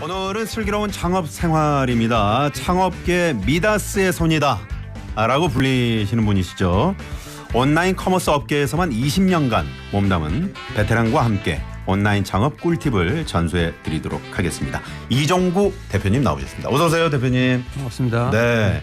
오늘은 슬기로운 창업 생활입니다. 창업계 미다스의 손이다 라고 불리시는 분이시죠. 온라인 커머스 업계에서만 20년간 몸담은 베테랑과 함께 온라인 창업 꿀팁을 전수해 드리도록 하겠습니다. 이종구 대표님 나오셨습니다. 어서 오세요, 대표님. 반갑습니다. 네.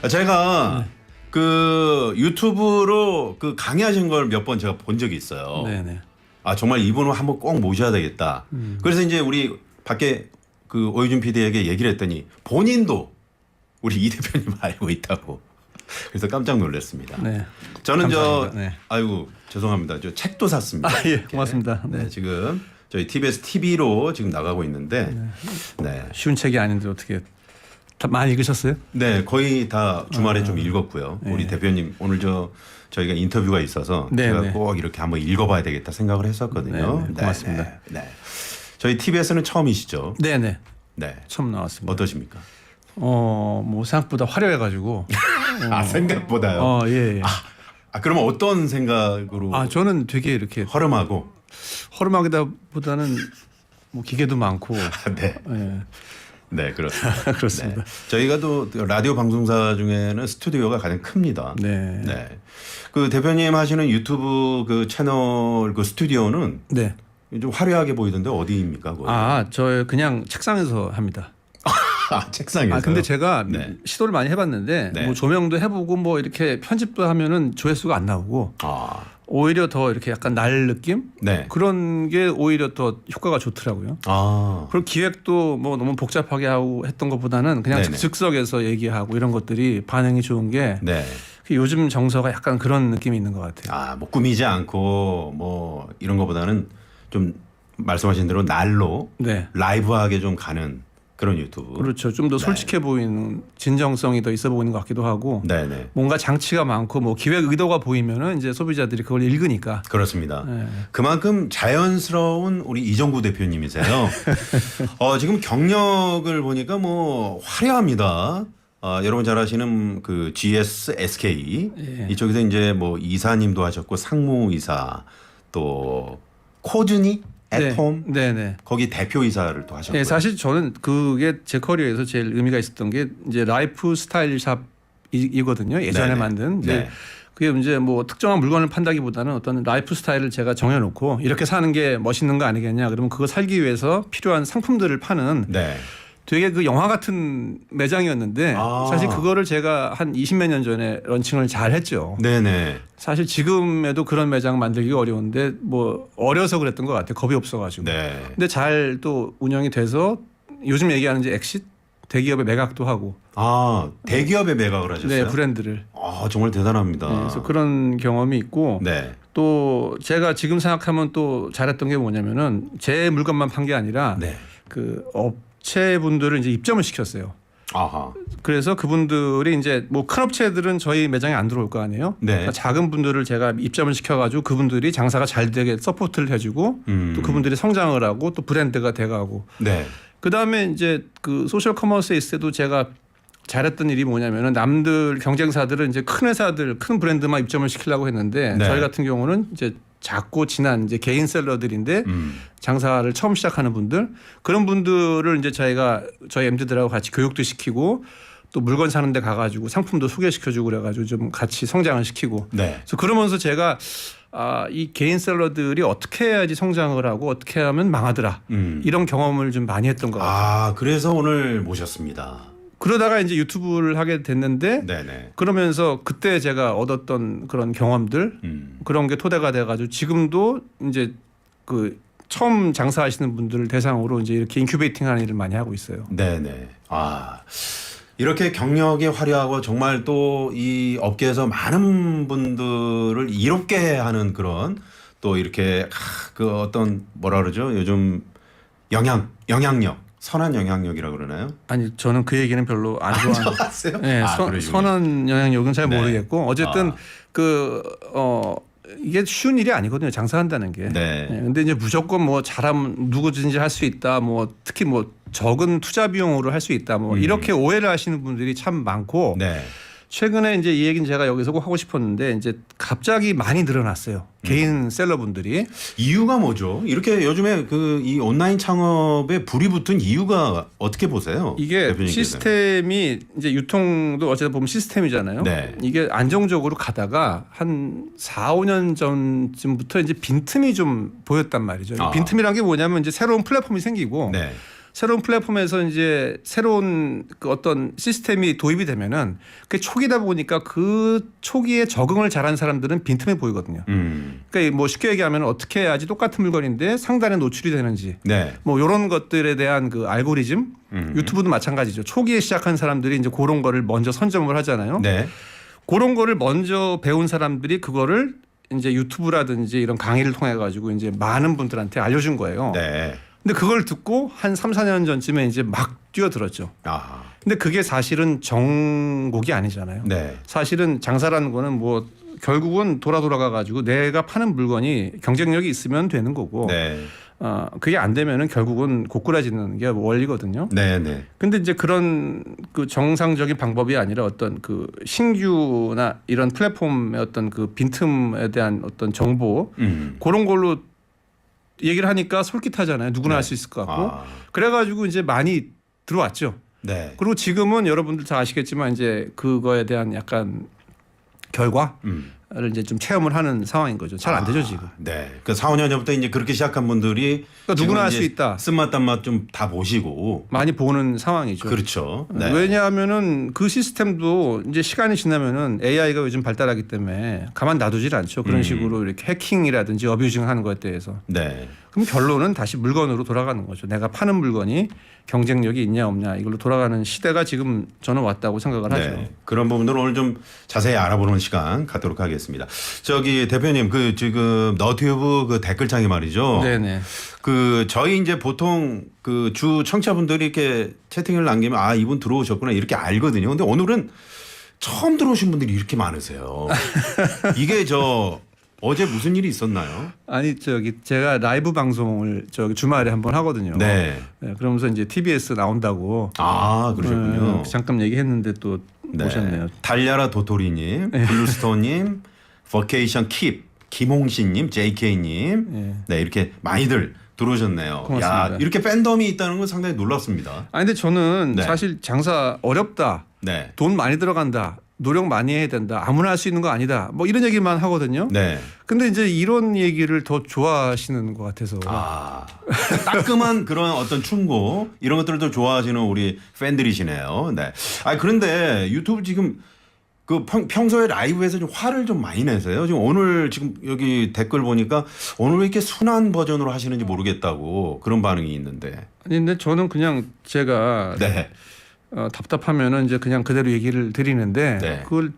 제가 그 유튜브로 그 강의하신 걸 몇 번 제가 본 적이 있어요. 네네. 아, 정말 이분을 한번 꼭 모셔야 되겠다. 그래서 이제 우리 밖에 그 오유준 PD에게 얘기를 했더니 본인도 우리 이 대표님 알고 있다고. 그래서 깜짝 놀랐습니다. 네. 저는 감사합니다. 네. 아이고 죄송합니다. 저 책도 샀습니다. 예, 고맙습니다. 네. 네, 지금 저희 TBS TV로 지금 나가고 있는데, 네, 쉬운 책이 아닌데 어떻게 다 많이 읽으셨어요? 네, 거의 다 주말에 좀 읽었고요. 우리 대표님 오늘 저희가 인터뷰가 있어서 네, 제가 네. 꼭 이렇게 한번 읽어봐야 되겠다 생각을 했었거든요. 네, 네, 고맙습니다. 네, 네. 저희 TBS는 처음이시죠? 네네. 네. 처음 나왔습니다. 어떠십니까? 뭐 생각보다 화려해가지고. 아, 생각보다요. 예. 그러면 어떤 생각으로? 저는 되게 이렇게 허름하고. 허름하기보다는 뭐 기계도 많고. 네. 예. 네, 그렇습니다. 그렇습니다. 네. 저희가 또 라디오 방송사 중에는 스튜디오가 가장 큽니다. 네. 네. 그 대표님 하시는 유튜브 그 채널 그 스튜디오는 네. 좀 화려하게 보이던데 어디입니까? 거기? 저 그냥 책상에서 합니다. 책상에서. 근데 제가 네. 시도를 많이 해봤는데 네. 뭐 조명도 해보고 뭐 이렇게 편집도 하면은 조회수가 안 나오고. 오히려 더 이렇게 약간 날 느낌 네. 그런 게 오히려 더 효과가 좋더라고요. 그리고 기획도 뭐 너무 복잡하게 하고 했던 것보다는 그냥 네네. 즉석에서 얘기하고 이런 것들이 반응이 좋은 게 네. 요즘 정서가 약간 그런 느낌이 있는 것 같아요. 뭐 꾸미지 않고 뭐 이런 것보다는 좀 말씀하신 대로 날로 네. 라이브하게 좀 가는 그런 유튜브. 그렇죠. 좀 더 솔직해 보이는 진정성이 더 있어 보이는 것 같기도 하고 네네. 뭔가 장치가 많고 뭐 기획 의도가 보이면은 이제 소비자들이 그걸 읽으니까. 그렇습니다. 네. 그만큼 자연스러운 우리 이종구 대표님이세요. 지금 경력을 보니까 뭐 화려합니다. 여러분 잘 아시는 그 GS SK 예. 이쪽에서 이제 뭐 이사님도 하셨고 상무이사 또 코즈니 애톰 네네. 거기 대표이사를 또 하셨고요. 네, 사실 저는 그게 제 커리어에서 제일 의미가 있었던 게 이제 라이프 스타일 샵이거든요. 예전에 네네. 만든. 네. 그게 이제 뭐 특정한 물건을 판다기보다는 어떤 라이프 스타일을 제가 정해놓고 이렇게 사는 게 멋있는 거 아니겠냐. 그러면 그거 살기 위해서 필요한 상품들을 파는 네. 되게 그 영화 같은 매장이었는데 사실 그거를 제가 한 20몇 년 전에 런칭을 잘 했죠. 네네. 사실 지금에도 그런 매장 만들기가 어려운데 뭐 어려서 그랬던 것 같아요. 겁이 없어가지고. 네. 근데 잘 또 운영이 돼서 요즘 얘기하는 이제 엑싯 대기업의 매각도 하고. 대기업에 매각을 하셨어요? 네, 브랜드를. 정말 대단합니다. 네, 그래서 그런 경험이 있고. 네. 또 제가 지금 생각하면 또 잘했던 게 뭐냐면은 제 물건만 판 게 아니라 네. 그 업체분들을 이제 입점을 시켰어요. 아하. 그래서 그분들이 이제 뭐 큰 업체들은 저희 매장에 안 들어올 거 아니에요. 네. 그러니까 작은 분들을 제가 입점을 시켜가지고 그분들이 장사가 잘 되게 서포트를 해주고 또 그분들이 성장을 하고 또 브랜드가 돼가고. 네. 그 다음에 이제 그 소셜 커머스에 있을 때도 제가 잘했던 일이 뭐냐면은 남들 경쟁사들은 이제 큰 회사들 큰 브랜드만 입점을 시키려고 했는데 네. 저희 같은 경우는 이제 작고 진한 이제 개인 셀러들인데 장사를 처음 시작하는 분들 그런 분들을 이제 저희 MD들하고 같이 교육도 시키고 또 물건 사는 데 가가지고 상품도 소개시켜주고 그래가지고 좀 같이 성장을 시키고 네. 그래서 그러면서 제가 이 개인 셀러들이 어떻게 해야지 성장을 하고 어떻게 하면 망하더라 이런 경험을 좀 많이 했던 것 같아요. 그래서 오늘 모셨습니다. 그러다가 이제 유튜브를 하게 됐는데 네네. 그러면서 그때 제가 얻었던 그런 경험들 그런 게 토대가 돼가지고 지금도 이제 그 처음 장사하시는 분들을 대상으로 이제 이렇게 인큐베이팅하는 일을 많이 하고 있어요. 네네. 이렇게 경력이 화려하고 정말 또 이 업계에서 많은 분들을 이롭게 하는 그런 또 이렇게 그 어떤 뭐라 그러죠? 요즘 영향력. 선한 영향력이라고 그러나요? 아니 저는 그 얘기는 별로 안 좋아하는. 좋았어요? 네, 선한 영향력은 잘 네. 모르겠고 어쨌든 이게 쉬운 일이 아니거든요. 장사한다는 게. 네. 근데 이제 무조건 뭐 잘하면 누구든지 할 수 있다. 뭐 특히 뭐 적은 투자 비용으로 할 수 있다. 뭐 이렇게 오해를 하시는 분들이 참 많고 네. 최근에 이제 이 얘기는 제가 여기서 꼭 하고 싶었는데 이제 갑자기 많이 늘어났어요. 개인 셀러분들이. 이유가 뭐죠? 이렇게 요즘에 그 이 온라인 창업에 불이 붙은 이유가 어떻게 보세요? 이게 대표님께서는? 시스템이 이제 유통도 어쨌든 보면 시스템이잖아요. 네. 이게 안정적으로 가다가 한 4, 5년 전쯤부터 이제 빈틈이 좀 보였단 말이죠. 아. 빈틈이란 게 뭐냐면 이제 새로운 플랫폼이 생기고 네. 새로운 플랫폼에서 이제 새로운 그 어떤 시스템이 도입이 되면은 그게 초기다 보니까 그 초기에 적응을 잘한 사람들은 빈틈해 보이거든요. 그러니까 뭐 쉽게 얘기하면 어떻게 해야지 똑같은 물건인데 상단에 노출이 되는지 네. 뭐 이런 것들에 대한 그 알고리즘 유튜브도 마찬가지죠. 초기에 시작한 사람들이 이제 그런 거를 먼저 선점을 하잖아요. 네. 그런 거를 먼저 배운 사람들이 그거를 이제 유튜브라든지 이런 강의를 통해 가지고 이제 많은 분들한테 알려준 거예요. 네. 근데 그걸 듣고 한 3, 4년 전쯤에 이제 막 뛰어들었죠. 아. 근데 그게 사실은 정곡이 아니잖아요. 네. 사실은 장사라는 거는 뭐 결국은 돌아가 가지고 내가 파는 물건이 경쟁력이 있으면 되는 거고 네. 그게 안 되면은 결국은 고꾸라지는 게 원리거든요. 네. 네. 근데 이제 그런 그 정상적인 방법이 아니라 어떤 그 신규나 이런 플랫폼의 어떤 그 빈틈에 대한 어떤 정보 그런 걸로 얘기를 하니까 솔깃하잖아요. 누구나 할 수 있을 것 같고. 아. 그래가지고 이제 많이 들어왔죠. 네. 그리고 지금은 여러분들 다 아시겠지만 이제 그거에 대한 약간 결과를 이제 좀 체험을 하는 상황인 거죠. 잘 안 되죠 지금. 네. 그 4, 5년 전부터 이제 그렇게 시작한 분들이 그러니까 누구나 할 지금 수 이제 있다. 쓴맛 단맛 좀 다 보시고. 많이 보는 상황이죠. 그렇죠. 네. 왜냐하면은 그 시스템도 이제 시간이 지나면은 AI가 요즘 발달하기 때문에 가만 놔두질 않죠. 그런 식으로 이렇게 해킹이라든지 어뷰징하는 것에 대해서. 네. 그럼 결론은 다시 물건으로 돌아가는 거죠. 내가 파는 물건이 경쟁력이 있냐 없냐 이걸로 돌아가는 시대가 지금 저는 왔다고 생각을 하죠. 네. 그런 부분들을 오늘 좀 자세히 알아보는 시간 갖도록 하겠습니다. 저기 대표님 그 지금 너튜브 그 댓글창에 말이죠. 네네. 그 저희 이제 보통 그 주 청취자분들이 이렇게 채팅을 남기면 아 이분 들어오셨구나 이렇게 알거든요. 근데 오늘은 처음 들어오신 분들이 이렇게 많으세요. 이게 저 어제 무슨 일이 있었나요? 아니 저기 제가 라이브 방송을 저기 주말에 한번 하거든요. 네. 네, 그러면서 이제 TBS 나온다고. 아 그러셨군요. 잠깐 얘기했는데 또 오셨네요. 달려라 도토리님, 블루스톤님, 버케이션 킵, 김홍신님, JK님, 네 이렇게 많이들 들어오셨네요. 고맙습니다. 야 이렇게 팬덤이 있다는 건 상당히 놀랍습니다. 아니 근데 저는 네. 사실 장사 어렵다. 네, 돈 많이 들어간다. 노력 많이 해야 된다. 아무나 할 수 있는 거 아니다. 뭐 이런 얘기만 하거든요. 네. 근데 이제 이런 얘기를 더 좋아하시는 것 같아서. 아 따끔한 그런 어떤 충고 이런 것들도 좋아하시는 우리 팬들이시네요. 네. 아 그런데 유튜브 지금 그 평소에 라이브에서 좀 화를 좀 많이 내세요. 지금 오늘 지금 여기 댓글 보니까 오늘 왜 이렇게 순한 버전으로 하시는지 모르겠다고 그런 반응이 있는데. 아니 근데 저는 그냥 제가 네. 답답하면은 이제 그냥 그대로 얘기를 드리는데 네. 그걸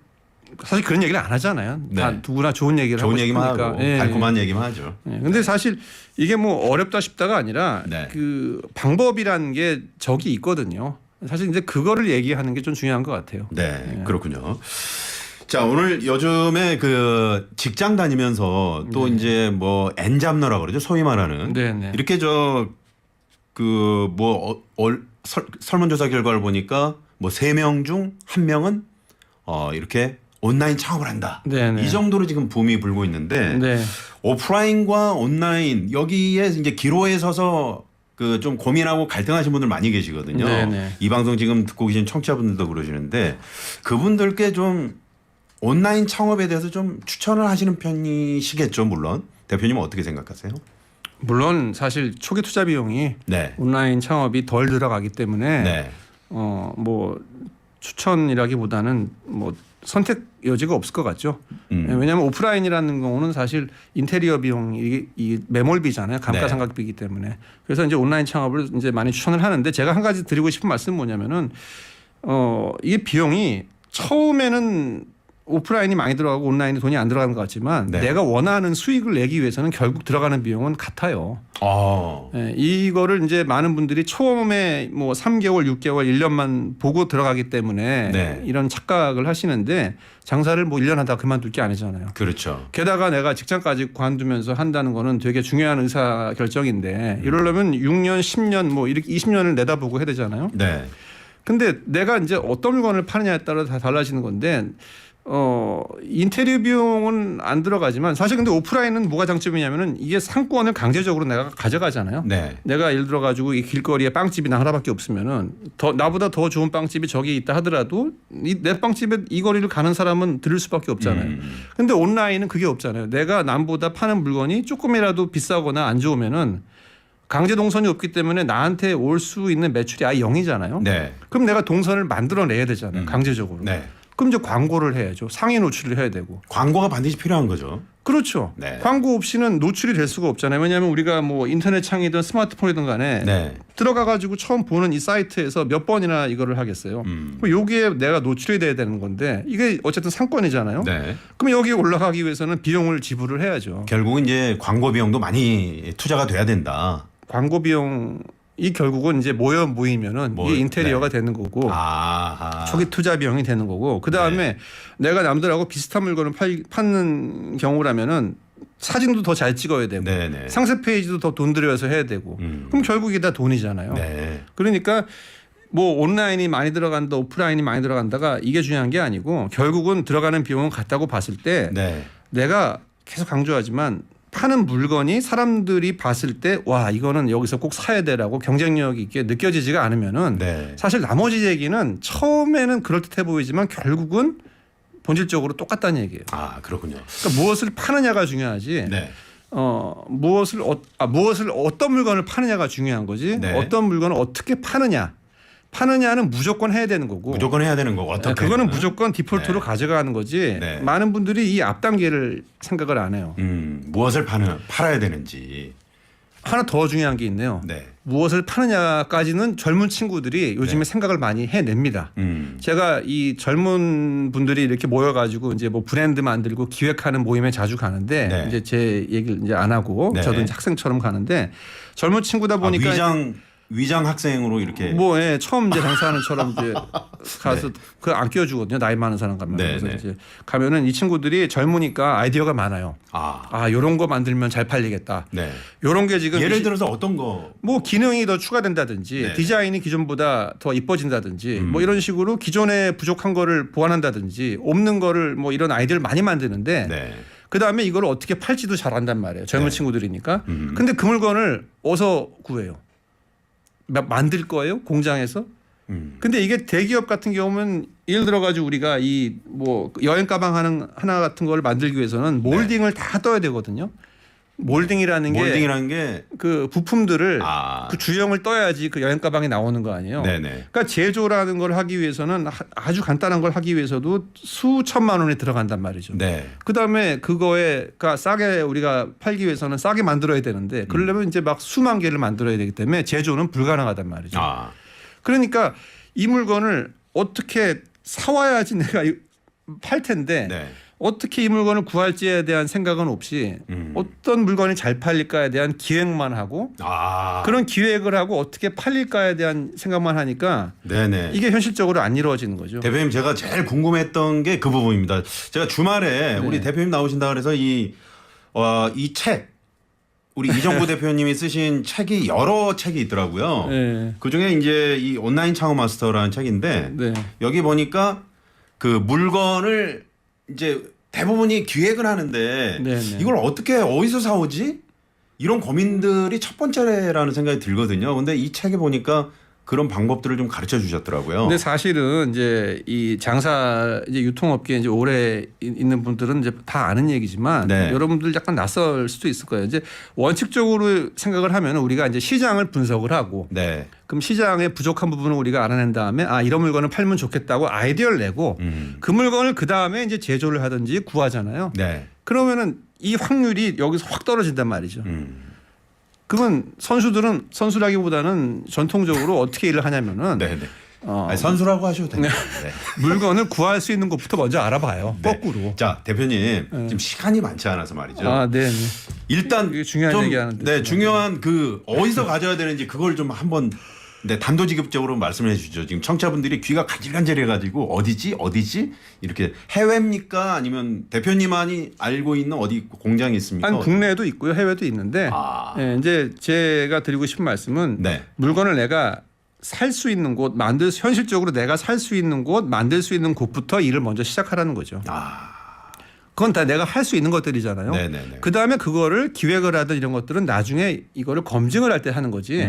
사실 그런 얘기를 안 하잖아요. 다 네. 누구나 좋은 얘기를 좋은 하고 얘기만 싶으니까. 하고 예. 달콤한 얘기만 하죠. 예. 근데 사실 이게 뭐 어렵다 싶다가 아니라 네. 그 방법이라는 게 적이 있거든요. 사실 이제 그거를 얘기하는 게 좀 중요한 것 같아요. 네, 그렇군요. 자, 오늘 요즘에 그 직장 다니면서 또 이제 뭐 N잡너라고 그러죠. 소위 말하는. 네. 이렇게 그 뭐 설문조사 결과를 보니까 뭐 3명 중 1명은 이렇게 온라인 창업을 한다. 네네. 이 정도로 지금 붐이 불고 있는데 네. 오프라인과 온라인 여기에 이제 기로에 서서 그 좀 고민하고 갈등하시는 분들 많이 계시거든요. 네네. 이 방송 지금 듣고 계신 청취자분들도 그러시는데 그분들께 좀 온라인 창업에 대해서 좀 추천을 하시는 편이시겠죠, 물론. 대표님은 어떻게 생각하세요? 물론 사실 초기 투자 비용이 네. 온라인 창업이 덜 들어가기 때문에 네. 뭐 추천이라기보다는 뭐 선택 여지가 없을 것 같죠. 왜냐하면 오프라인이라는 경우는 사실 인테리어 비용이 이 매몰비잖아요. 감가상각비이기 때문에. 그래서 이제 온라인 창업을 이제 많이 추천을 하는데 제가 한 가지 드리고 싶은 말씀은 뭐냐면은 이게 비용이 처음에는 오프라인이 많이 들어가고 온라인에 돈이 안 들어가는 것 같지만 네. 내가 원하는 수익을 내기 위해서는 결국 들어가는 비용은 같아요. 아. 네, 이거를 이제 많은 분들이 처음에 뭐 3개월, 6개월, 1년만 보고 들어가기 때문에 네. 이런 착각을 하시는데 장사를 뭐 1년 하다 그만둘 게 아니잖아요. 그렇죠. 게다가 내가 직장까지 관두면서 한다는 거는 되게 중요한 의사 결정인데 이러려면 6년, 10년 뭐 이렇게 20년을 내다보고 해야 되잖아요. 네. 근데 내가 이제 어떤 물건을 파느냐에 따라 다 달라지는 건데 인테리어 비용은 안 들어가지만 사실 근데 오프라인은 뭐가 장점이냐면은 이게 상권을 강제적으로 내가 가져가잖아요. 네. 내가 예를 들어 가지고 이 길거리에 빵집이 나 하나밖에 없으면은 나보다 더 좋은 빵집이 저기 있다 하더라도 내 빵집에 이 거리를 가는 사람은 들을 수밖에 없잖아요. 근데 온라인은 그게 없잖아요. 내가 남보다 파는 물건이 조금이라도 비싸거나 안 좋으면은 강제 동선이 없기 때문에 나한테 올 수 있는 매출이 아예 0이잖아요. 네. 그럼 내가 동선을 만들어내야 되잖아요. 강제적으로. 네. 그럼 이제 광고를 해야죠. 상위 노출을 해야 되고. 광고가 반드시 필요한 거죠. 그렇죠. 네. 광고 없이는 노출이 될 수가 없잖아요. 왜냐하면 우리가 뭐 인터넷 창이든 스마트폰이든 간에 네. 들어가 가지고 처음 보는 이 사이트에서 몇 번이나 이거를 하겠어요. 그럼 여기에 내가 노출이 돼야 되는 건데 이게 어쨌든 상권이잖아요. 네. 그럼 여기에 올라가기 위해서는 비용을 지불을 해야죠. 결국은 이제 광고 비용도 많이 투자가 돼야 된다. 광고 비용이 결국은 이제 모이면은 이게 인테리어가 되는 거고 아하. 초기 투자 비용이 되는 거고 그 다음에 내가 남들하고 비슷한 물건을 파는 경우라면은 사진도 더 잘 찍어야 되고 네네. 상세 페이지도 더 돈 들여서 해야 되고 그럼 결국 이게 다 돈이잖아요. 네. 그러니까 뭐 온라인이 많이 들어간다 오프라인이 많이 들어간다가 이게 중요한 게 아니고 결국은 들어가는 비용은 같다고 봤을 때 네. 내가 계속 강조하지만 파는 물건이 사람들이 봤을 때 와 이거는 여기서 꼭 사야 돼라고 경쟁력 있게 느껴지지가 않으면은 네. 사실 나머지 얘기는 처음에는 그럴듯해 보이지만 결국은 본질적으로 똑같다는 얘기예요. 아 그렇군요. 그러니까 무엇을 파느냐가 중요하지. 네. 무엇을 어떤 물건을 파느냐가 중요한 거지. 네. 어떤 물건을 어떻게 파느냐는 무조건 해야 되는 거고. 무조건 해야 되는 거고 어떻게? 그거는 하면은? 무조건 디폴트로 네. 가져가는 거지. 네. 많은 분들이 이 앞 단계를 생각을 안 해요. 무엇을 팔아야 되는지. 하나 더 중요한 게 있네요. 네. 무엇을 파느냐까지는 젊은 친구들이 요즘에 네. 생각을 많이 해냅니다. 제가 이 젊은 분들이 이렇게 모여가지고 이제 뭐 브랜드 만들고 기획하는 모임에 자주 가는데 네. 이제 제 얘기를 이제 안 하고 네. 저도 이제 학생처럼 가는데 젊은 친구다 보니까 위장 학생으로 이렇게. 뭐 처음 이제 장사하는처럼 이제 가서 그 안 끼워주거든요. 나이 많은 사람 가면. 네, 그래서 네. 이제 가면은 이 친구들이 젊으니까 아이디어가 많아요. 요런 거 만들면 잘 팔리겠다. 네. 요런 게 지금 예를 들어서 어떤 거? 뭐 기능이 더 추가된다든지 네. 디자인이 기존보다 더 이뻐진다든지 뭐 이런 식으로 기존에 부족한 거를 보완한다든지 없는 거를 뭐 이런 아이디어를 많이 만드는데 네. 그다음에 이걸 어떻게 팔지도 잘한단 말이에요. 젊은 네. 친구들이니까. 근데 그 물건을 어디서 구해요? 만들 거예요? 공장에서? 근데 이게 대기업 같은 경우는 예를 들어 가지고 우리가 이 뭐 여행 가방 하나 같은 걸 만들기 위해서는 몰딩을 다 떠야 되거든요. 몰딩이라는 게 그 부품들을 아. 그 주형을 떠야지 그 여행 가방이 나오는 거 아니에요. 네네. 그러니까 제조라는 걸 하기 위해서는 아주 간단한 걸 하기 위해서도 수천만 원이 들어간단 말이죠. 네. 그다음에 그러니까 싸게 우리가 팔기 위해서는 싸게 만들어야 되는데 그러려면 이제 막 수만 개를 만들어야 되기 때문에 제조는 불가능하단 말이죠. 그러니까 이 물건을 어떻게 사와야지 내가 팔 텐데 네. 어떻게 이 물건을 구할지에 대한 생각은 없이 어떤 물건이 잘 팔릴까에 대한 기획만 하고 그런 기획을 하고 어떻게 팔릴까에 대한 생각만 하니까 네네. 이게 현실적으로 안 이루어지는 거죠. 대표님 제가 제일 궁금했던 게 그 부분입니다. 제가 주말에 우리 대표님 나오신다 그래서 이 책 우리 이정구 대표님이 쓰신 책이 여러 책이 있더라고요. 네. 그 중에 이제 이 온라인 창업 마스터라는 책인데 네. 여기 보니까 그 물건을 이제 대부분이 기획을 하는데 네네. 이걸 어디서 사오지? 이런 고민들이 첫 번째라는 생각이 들거든요. 근데 이 책에 보니까 그런 방법들을 좀 가르쳐 주셨더라고요. 근데 사실은 이제 이 장사 이제 유통업계에 이제 오래 있는 분들은 이제 다 아는 얘기지만 네. 여러분들 약간 낯설 수도 있을 거예요. 이제 원칙적으로 생각을 하면 우리가 이제 시장을 분석을 하고 네. 그럼 시장의 부족한 부분을 우리가 알아낸 다음에 이런 물건을 팔면 좋겠다고 아이디어를 내고 그 물건을 그 다음에 이제 제조를 하든지 구하잖아요. 네. 그러면은 이 확률이 여기서 확 떨어진단 말이죠. 그러면 선수라기보다는 전통적으로 어떻게 일을 하냐면은 네네. 선수라고 하셔도 됩니다. 네. 물건을 구할 수 있는 것부터 먼저 알아봐요. 네. 거꾸로. 자 대표님 지금 시간이 많지 않아서 말이죠. 네. 일단 이게 중요한 좀, 얘기하는데. 네, 중요한 그 어디서 가져야 되는지 그걸 좀 한번 단도직입적으로 말씀해 주시죠. 지금 청취자분들이 귀가 간질간질해가지고 어디지 이렇게 해외입니까 아니면 대표님만이 알고 있는 어디 공장이 있습니까? 국내에도 있고요, 해외도 있는데 이제 제가 드리고 싶은 말씀은 네. 물건을 내가 살 수 있는 곳, 현실적으로 내가 살 수 있는 곳, 만들 수 있는 곳부터 일을 먼저 시작하라는 거죠. 그건 다 내가 할 수 있는 것들이잖아요. 네네네. 그다음에 그거를 기획을 하든 이런 것들은 나중에 이거를 검증을 할 때 하는 거지.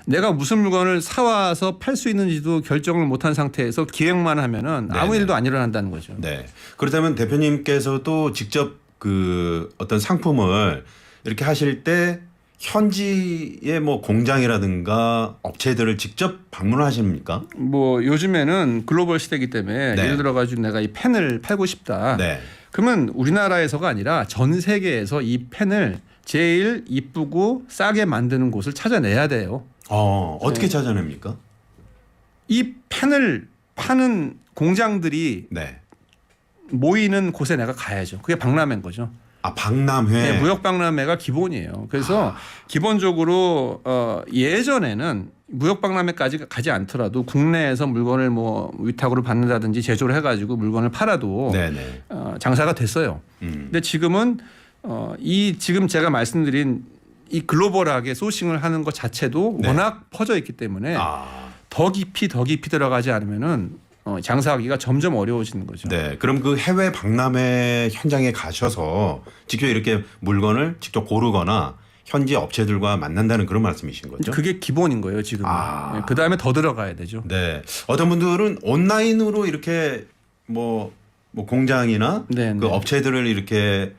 내가 무슨 물건을 사와서 팔 수 있는지도 결정을 못한 상태에서 기획만 하면은 아무 네네. 일도 안 일어난다는 거죠. 네. 그렇다면 대표님께서도 직접 그 어떤 상품을 이렇게 하실 때 현지의 뭐 공장이라든가 업체들을 직접 방문하십니까? 뭐 요즘에는 글로벌 시대이기 때문에 네. 예를 들어 가지고 내가 이 펜을 팔고 싶다. 네. 그러면 우리나라에서가 아니라 전 세계에서 이 펜을 제일 이쁘고 싸게 만드는 곳을 찾아내야 돼요. 어떻게 네. 찾아냅니까? 이 펜을 파는 공장들이 네. 모이는 곳에 내가 가야죠. 그게 박람회인 거죠. 박람회. 네, 무역 박람회가 기본이에요. 그래서 기본적으로 예전에는 무역 박람회까지 가지 않더라도 국내에서 물건을 뭐 위탁으로 받는다든지 제조를 해가지고 물건을 팔아도 네네. 장사가 됐어요. 근데 지금은 지금 제가 말씀드린 이 글로벌하게 소싱을 하는 것 자체도 네. 워낙 퍼져 있기 때문에 더 깊이 들어가지 않으면은 장사하기가 점점 어려워지는 거죠. 네. 그럼 그 해외 박람회 현장에 가셔서 직접 이렇게 물건을 직접 고르거나 현지 업체들과 만난다는 그런 말씀이신 거죠? 그게 기본인 거예요, 지금. 그 다음에 더 들어가야 되죠. 네. 어떤 분들은 온라인으로 이렇게 뭐 공장이나 네, 그 네. 업체들을 이렇게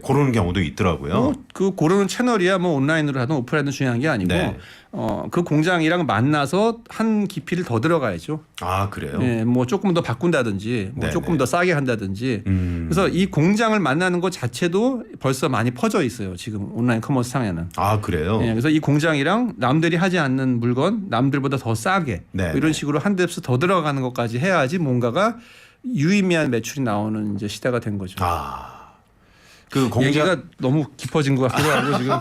고르는 경우도 있더라고요. 그 고르는 채널이야 뭐 온라인으로 하든 오프라인으로 중요한 게 아니고 네. 그 공장이랑 만나서 한 깊이를 더 들어가야죠. 그래요? 네, 뭐 조금 더 바꾼다든지 뭐 네네. 조금 더 싸게 한다든지. 그래서 이 공장을 만나는 것 자체도 벌써 많이 퍼져 있어요. 지금 온라인 커머스 상에는. 그래요? 네, 그래서 이 공장이랑 남들이 하지 않는 물건, 남들보다 더 싸게 네, 이런 네. 식으로 한 뎁스 더 들어가는 것까지 해야지 뭔가가 유의미한 매출이 나오는 이제 시대가 된 거죠. 그 공장 얘기가 너무 깊어진 것 같기도 하고 지금.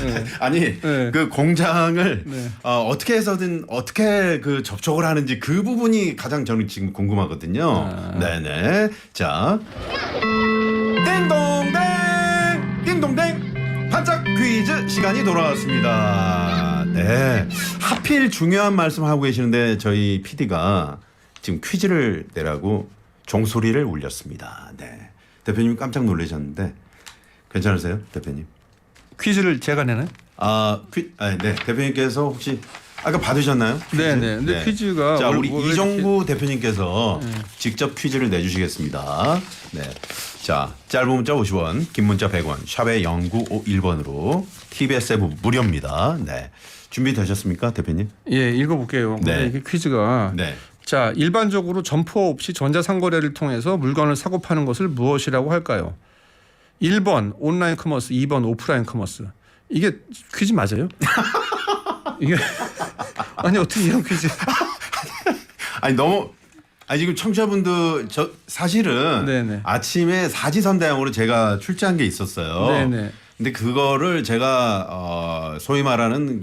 네. 아니 네. 그 공장을 네. 어떻게 해서든 어떻게 그 접촉을 하는지 그 부분이 가장 저는 지금 궁금하거든요. 네네. 자, 띵동댕 띵동댕 반짝 퀴즈 시간이 돌아왔습니다. 네. 하필 중요한 말씀하고 계시는데 저희 PD가 지금 퀴즈를 내라고 종소리를 울렸습니다. 네. 대표님 깜짝 놀라셨는데 괜찮으세요, 대표님? 퀴즈를 제가 내나요? 네. 대표님께서 혹시 아까 받으셨나요? 퀴즈? 네네. 근데 퀴즈가 자, 뭘 우리 이렇게- 이종구 대표님께서 직접 퀴즈를 내주시겠습니다. 네. 자, 짧은 문자 50원, 긴 문자 100원, 샵의 0951번으로 TBS 앱 무료입니다. 네. 준비되셨습니까, 대표님? 예, 읽어볼게요. 네. 이게 퀴즈가 네. 자, 일반적으로 점포 없이 전자상거래를 통해서 물건을 사고 파는 것을 무엇이라고 할까요? 1번 온라인 커머스, 2번 오프라인 커머스. 이게 퀴즈 맞아요? 이게 아니 어떻게 이런 퀴즈? 지금 청취자분들 저 사실은 네네. 아침에 사지선다형으로 제가 출제한 게 있었어요. 네네. 근데 그거를 제가 소위 말하는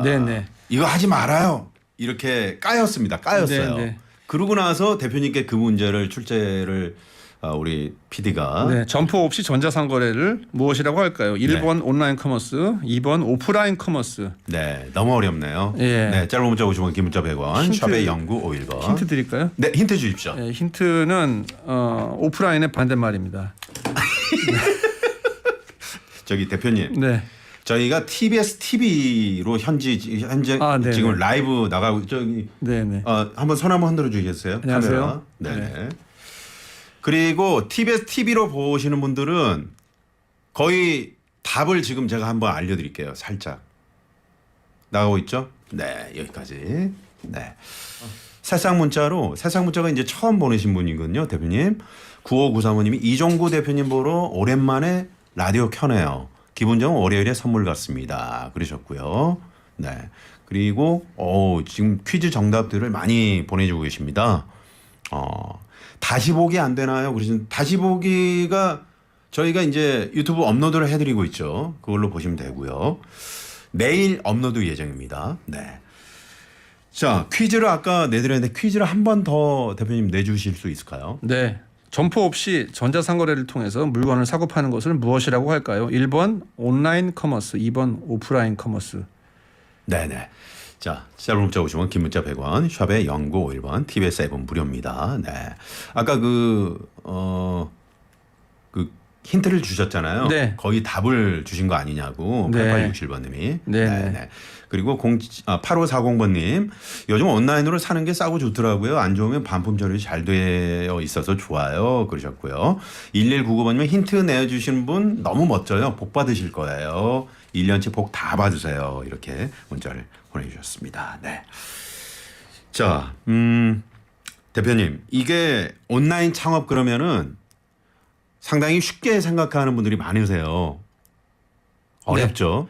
네네. 이거 하지 말아요. 이렇게 까였어요. 네네. 그러고 나서 대표님께 그 문제를 출제를 우리 PD가 네, 점포 없이 전자상거래를 무엇이라고 할까요? 1번 온라인 커머스, 2번 오프라인 커머스. 네, 너무 어렵네요. 예. 네, 짧은 문자 50원, 긴 문자 100원, 힌트- 샵의 0951번. 힌트 드릴까요? 네, 힌트 주십시오. 네, 힌트는 오프라인의 반대말입니다. 저기 대표님. 네. 저희가 TBS TV로 현재 네네. 지금 라이브 나가고 저기 네네. 한번 손 한번 흔들어 주시겠어요? 안녕하세요. 카메라. 네. 그리고 TBS TV로 보시는 분들은 거의 답을 지금 제가 한번 알려드릴게요. 살짝 나가고 있죠? 네, 여기까지. 네. 새싹 문자가 이제 처음 보내신 분이거든요, 대표님. 9593호님이 이종구 대표님 보러 오랜만에 라디오 켜네요. 기분 좋은 월요일에 선물 같습니다. 그러셨고요. 네. 그리고 지금 퀴즈 정답들을 많이 보내주고 계십니다. 다시 보기 안 되나요? 그러신 다시 보기가 저희가 이제 유튜브 업로드를 해드리고 있죠. 그걸로 보시면 되고요. 내일 업로드 예정입니다. 네. 자, 퀴즈를 아까 내드렸는데 퀴즈를 한 번 더 대표님 내주실 수 있을까요? 네. 점포 없이 전자상거래를 통해서 물건을 사고 파는 것을 무엇이라고 할까요? 1번 온라인 커머스, 2번 오프라인 커머스. 네네. 자, 짧은 문자 50원, 긴 문자 100원, 샵에 0951번, TBS 앱은 무료입니다. 네. 아까 그 힌트를 주셨잖아요. 네. 거의 답을 주신 거 아니냐고. 네. 8867번님이. 네. 그리고 8540번님, 요즘 온라인으로 사는 게 싸고 좋더라고요. 안 좋으면 반품 처리 잘 되어 있어서 좋아요. 그러셨고요. 1199번님은 힌트 내주신 분 너무 멋져요. 복 받으실 거예요. 1년치 복 다 받으세요. 이렇게 문자를 보내주셨습니다. 네. 자, 대표님, 이게 온라인 창업 그러면은 상당히 쉽게 생각하는 분들이 많으세요. 어렵죠?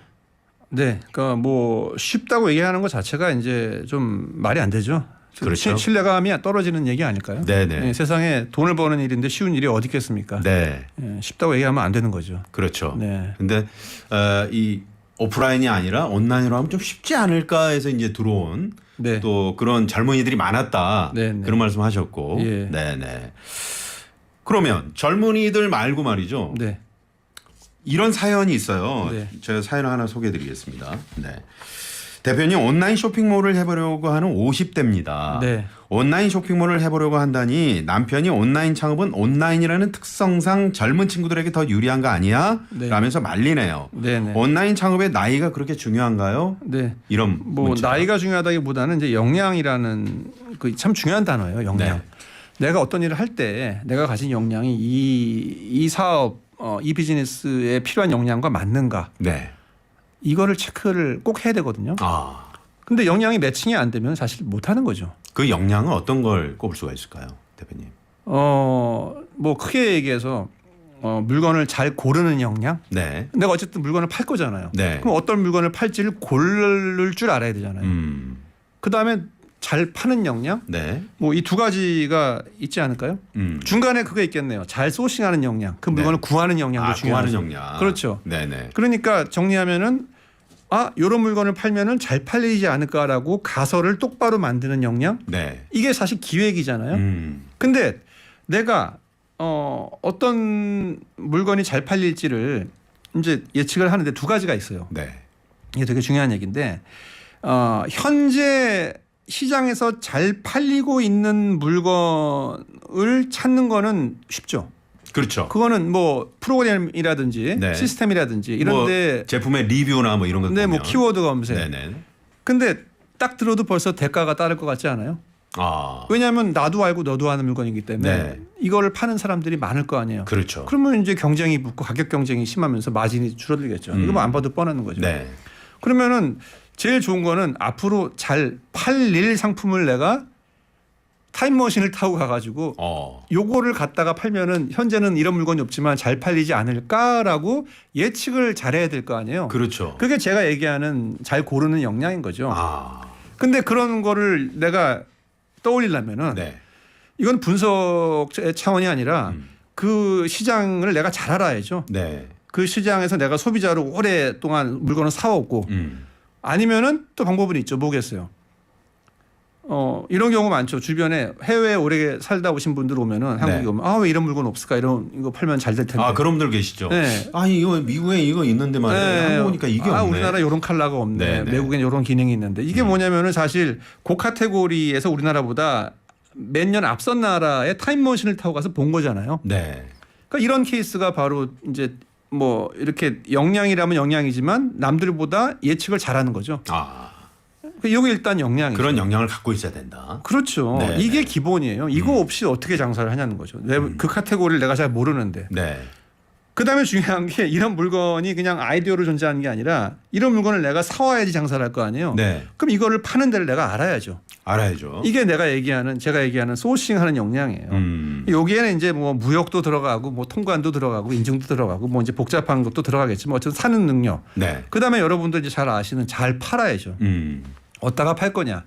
네. 그러니까 뭐 쉽다고 얘기하는 것 자체가 이제 좀 말이 안 되죠. 그렇죠. 신뢰감이 떨어지는 얘기 아닐까요? 네네. 네, 세상에 돈을 버는 일인데 쉬운 일이 어디 있겠습니까? 네. 쉽다고 얘기하면 안 되는 거죠. 그렇죠. 네. 근데 이 오프라인이 아니라 온라인으로 하면 좀 쉽지 않을까 해서 이제 들어온 네. 또 그런 젊은이들이 많았다. 네네. 그런 말씀 하셨고. 예. 네네. 그러면 젊은이들 말고 말이죠. 네. 이런 사연이 있어요. 네. 제가 사연을 하나 소개해 드리겠습니다. 네. 대표님 온라인 쇼핑몰을 해보려고 하는 50대입니다. 네. 온라인 쇼핑몰을 해보려고 한다니 남편이 온라인 창업은 온라인이라는 특성상 젊은 친구들에게 더 유리한 거 아니야? 네. 라면서 말리네요. 네네. 온라인 창업의 나이가 그렇게 중요한가요? 네. 이런 뭐 문자가. 나이가 중요하다기보다는 이제 역량이라는 그 참 중요한 단어예요. 역량. 네. 내가 어떤 일을 할 때 내가 가진 역량이 이 사업 이 비즈니스에 필요한 역량과 맞는가 네. 이거를 체크를 꼭 해야 되거든요. 아, 근데 역량이 매칭이 안 되면 사실 못 하는 거죠. 그 역량은 어떤 걸 꼽을 수가 있을까요, 대표님? 뭐 크게 얘기해서 물건을 잘 고르는 역량. 네. 내가 어쨌든 물건을 팔 거잖아요. 네. 그럼 어떤 물건을 팔지를 고를 줄 알아야 되잖아요. 그다음에 잘 파는 역량. 네. 뭐 이 두 가지가 있지 않을까요? 중간에 그게 있겠네요. 잘 소싱하는 역량, 그 물건을 구하는 역량도 중요하죠. 구하는 역량. 그렇죠. 네네. 그러니까 정리하면은 이런 물건을 팔면은 잘 팔리지 않을까라고 가설을 똑바로 만드는 역량. 네. 이게 사실 기획이잖아요. 근데 내가 어떤 물건이 잘 팔릴지를 이제 예측을 하는데 두 가지가 있어요. 네. 이게 되게 중요한 얘기인데 현재 시장에서 잘 팔리고 있는 물건을 찾는 거는 쉽죠. 그렇죠. 그거는 뭐 프로그램이라든지 네. 시스템이라든지 이런데 뭐 제품의 리뷰나 뭐 이런 것 네, 뭐 보면. 키워드 검색. 네네. 근데 딱 들어도 벌써 대가가 따를 것 같지 않아요? 아, 왜냐하면 나도 알고 너도 아는 물건이기 때문에 네. 이거를 파는 사람들이 많을 거 아니에요. 그렇죠. 그러면 이제 경쟁이 붙고 가격 경쟁이 심하면서 마진이 줄어들겠죠. 이거 뭐 안 봐도 뻔한 거죠. 네. 그러면은 제일 좋은 거는 앞으로 잘 팔릴 상품을 내가 타임머신을 타고 가가지고 요거를 갖다가 팔면은 현재는 이런 물건이 없지만 잘 팔리지 않을까라고 예측을 잘해야 될 거 아니에요. 그렇죠. 그게 제가 얘기하는 잘 고르는 역량인 거죠. 아, 근데 그런 거를 내가 떠올리려면은 네. 이건 분석 차원이 아니라 그 시장을 내가 잘 알아야죠. 네. 그 시장에서 내가 소비자로 오랫동안 물건을 사왔고 아니면은 또 방법은 있죠. 뭐겠어요? 이런 경우 많죠. 주변에 해외에 오래 살다 오신 분들 오면은 한국에 오면 왜 이런 물건 없을까? 이거 팔면 잘 될 텐데. 아, 그런 분들 계시죠. 네. 아니 이거 미국에 이거 있는데 말이야. 네. 한국 오니까 이게 없네. 우리나라 이런 컬러가 없네. 네, 네. 외국엔 이런 기능이 있는데 이게 뭐냐면은 사실 그 카테고리에서 우리나라보다 몇 년 앞선 나라의 타임머신을 타고 가서 본 거잖아요. 네. 그러니까 이런 케이스가 바로 이제 뭐 이렇게 역량이라면 역량이지만 남들보다 예측을 잘하는 거죠. 아, 이게 일단 역량이죠. 그런 역량을 갖고 있어야 된다. 그렇죠. 네, 이게 네. 기본이에요. 이거 없이 어떻게 장사를 하냐는 거죠. 그 카테고리를 내가 잘 모르는데. 네. 그다음에 중요한 게 이런 물건이 그냥 아이디어로 존재하는 게 아니라 이런 물건을 내가 사와야지 장사를 할 거 아니에요. 네. 그럼 이거를 파는 데를 내가 알아야죠. 알아야죠. 이게 제가 얘기하는 소싱하는 역량이에요. 여기에는 이제 뭐 무역도 들어가고 뭐 통관도 들어가고 인증도 들어가고 뭐 이제 복잡한 것도 들어가겠지만 어쨌든 사는 능력. 네. 그다음에 여러분들 이제 잘 아시는 잘 팔아야죠. 어디다가 팔 거냐.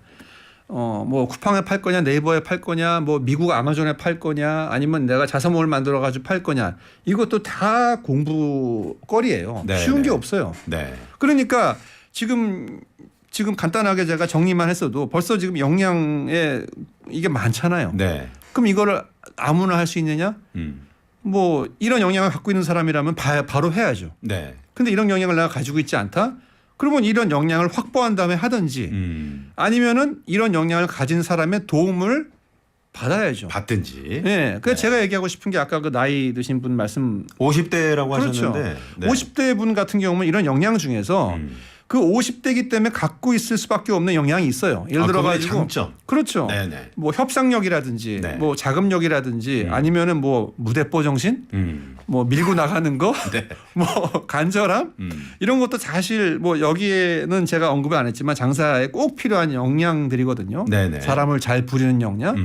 뭐 쿠팡에 팔 거냐, 네이버에 팔 거냐, 뭐 미국 아마존에 팔 거냐, 아니면 내가 자사몰 만들어 가지고 팔 거냐. 이것도 다 공부거리예요. 네, 쉬운 게 네. 없어요. 네. 그러니까 지금 간단하게 제가 정리만 했어도 벌써 지금 역량에 이게 많잖아요. 네. 그럼 이거를 아무나 할 수 있느냐? 뭐 이런 역량을 갖고 있는 사람이라면 바로 해야죠. 네. 근데 이런 역량을 내가 가지고 있지 않다? 그러면 이런 역량을 확보한 다음에 하든지 아니면은 이런 역량을 가진 사람의 도움을 받아야죠. 받든지. 네. 그래서 제가 얘기하고 싶은 게 아까 그 나이 드신 분 말씀 50대라고 그렇죠. 하셨는데. 네. 50대 분 같은 경우는 이런 역량 중에서 그 50대이기 때문에 갖고 있을 수밖에 없는 역량이 있어요. 예를 들어 그분의 가지고 장점. 그렇죠. 네네. 뭐 협상력이라든지 네. 뭐 자금력이라든지 아니면은 뭐 무대뽀 정신, 뭐 밀고 나가는 거, 네. 뭐 간절함 이런 것도 사실 뭐 여기에는 제가 언급을 안 했지만 장사에 꼭 필요한 역량들이거든요. 네네. 사람을 잘 부리는 역량.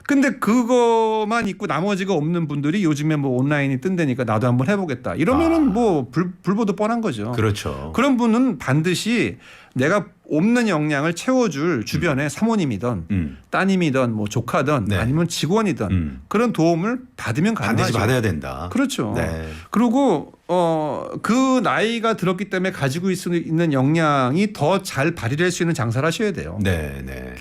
근데 그거만 있고 나머지가 없는 분들이 요즘에 뭐 온라인이 뜬다니까 나도 한번 해보겠다. 이러면은 뭐 불보듯 뻔한 거죠. 그렇죠. 그런 분은 반드시 내가 없는 역량을 채워줄 주변의 사모님이든 따님이든 뭐 조카든 네. 아니면 직원이든 그런 도움을 받으면 가능하죠. 반드시 받아야 된다. 그렇죠. 네. 그리고 그 나이가 들었기 때문에 가지고 있는 역량이 더 잘 발휘될 수 있는 장사를 하셔야 돼요. 네네.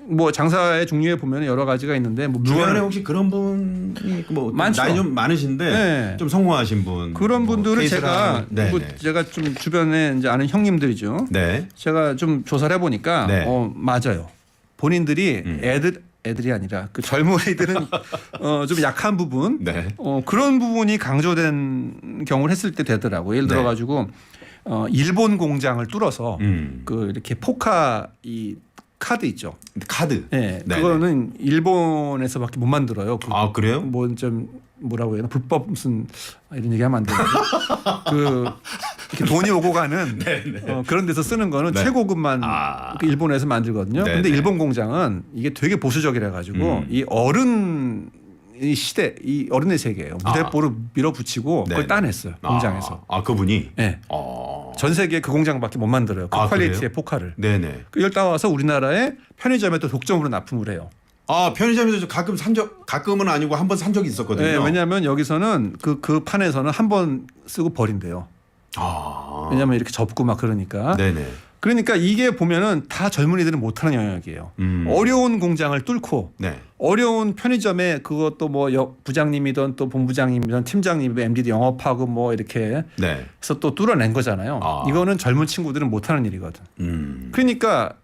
뭐 장사의 종류에 보면 여러 가지가 있는데 뭐 주변에 혹시 그런 분이 뭐 많죠. 나이 좀 많으신데 네. 좀 성공하신 분 그런 뭐 분들을 케이스를 제가 하나- 네, 뭐 네. 제가 좀 주변에 이제 아는 형님들이죠. 네. 제가 좀 조사를 해보니까 네. 맞아요. 본인들이 애들이 아니라 그 젊은이들은 좀 약한 부분 네. 그런 부분이 강조된 경우를 했을 때 되더라고. 예를 들어 네. 가지고 일본 공장을 뚫어서 음. 그 이렇게 포카 이 카드 있죠. 카드. 네, 네네. 그거는 일본에서밖에 못 만들어요. 아 그래요? 뭐 좀 뭐라고 해야 되나 불법 무슨 이런 얘기하면 안 되는데 그 이렇게 돈이 오고 가는 그런 데서 쓰는 거는 네. 최고급만 그 일본에서 만들거든요. 네네. 근데 일본 공장은 이게 되게 보수적이라 가지고 이 어른 이 시대 이 어른의 세계예요. 무대뽀를 밀어붙이고 그걸 네네. 따냈어요 공장에서. 아 그분이. 네. 전 세계 그 공장밖에 못 만들어요. 그 퀄리티의 그래요? 포카를. 네네. 그걸 따와서 우리나라에 편의점에 또 독점으로 납품을 해요. 아 편의점에서 가끔 가끔은 아니고 한 번 산 적이 있었거든요. 네, 왜냐하면 여기서는 그 판에서는 한 번 쓰고 버린대요. 아. 왜냐하면 이렇게 접고 막 그러니까. 네네. 그러니까 이게 보면은 다 젊은이들은 못하는 영역이에요. 어려운 공장을 뚫고 네. 어려운 편의점에 그것도 뭐 부장님이든 또 본부장님이든 팀장님이든 MD도 영업하고 뭐 이렇게 네. 해서 또 뚫어낸 거잖아요. 아. 이거는 젊은 친구들은 못하는 일이거든. 그러니까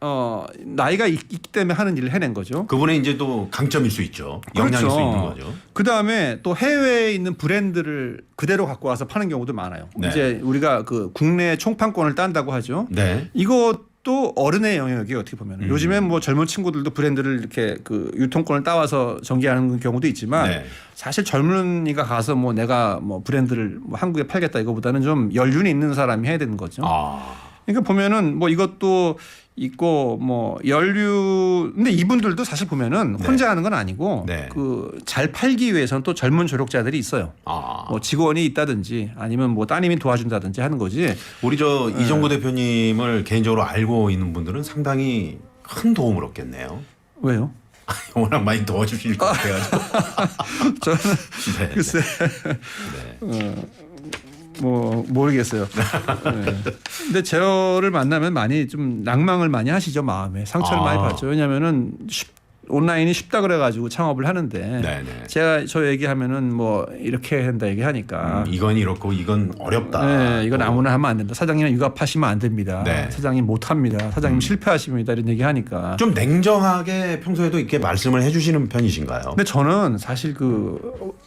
나이가 있기 때문에 하는 일을 해낸 거죠. 그분의 이제 또 강점일 수 있죠. 역량일 그렇죠. 수 있는 거죠. 그 다음에 또 해외에 있는 브랜드를 그대로 갖고 와서 파는 경우도 많아요. 네. 이제 우리가 그 국내 총판권을 딴다고 하죠. 네. 이것도 어른의 영역이에요. 어떻게 보면 요즘엔 뭐 젊은 친구들도 브랜드를 이렇게 그 유통권을 따와서 전개하는 경우도 있지만 네. 사실 젊은이가 가서 뭐 내가 뭐 브랜드를 뭐 한국에 팔겠다 이거보다는 좀 연륜이 있는 사람이 해야 되는 거죠. 아. 그러니까 보면은 뭐 이것도 있고 뭐 연류 근데 이분들도 사실 보면은 네. 혼자 하는 건 아니고 네. 그 잘 팔기 위해서는 또 젊은 조력자들이 있어요. 아. 뭐 직원이 있다든지 아니면 뭐 따님이 도와준다든지 하는 거지. 우리 이정구 대표님을 개인적으로 알고 있는 분들은 상당히 큰 도움을 얻겠네요. 왜요? 워낙 많이 도와주실 것 같아가지고. 저는 네. 글쎄 뭐 모르겠어요. 네. 근데 저를 만나면 많이 좀 낭망을 많이 하시죠. 마음에 상처를 많이 받죠. 왜냐하면은 온라인이 쉽다 그래가지고 창업을 하는데 네네. 제가 저 얘기하면은 뭐 이렇게 한다 얘기하니까 이건 이렇고 이건 어렵다. 네, 이건 아무나 하면 안 된다. 사장님은 육아하시면 안 됩니다. 네. 사장님 못합니다. 사장님 실패하십니다. 이런 얘기하니까. 좀 냉정하게 평소에도 이렇게 말씀을 해주시는 편이신가요? 근데 저는 사실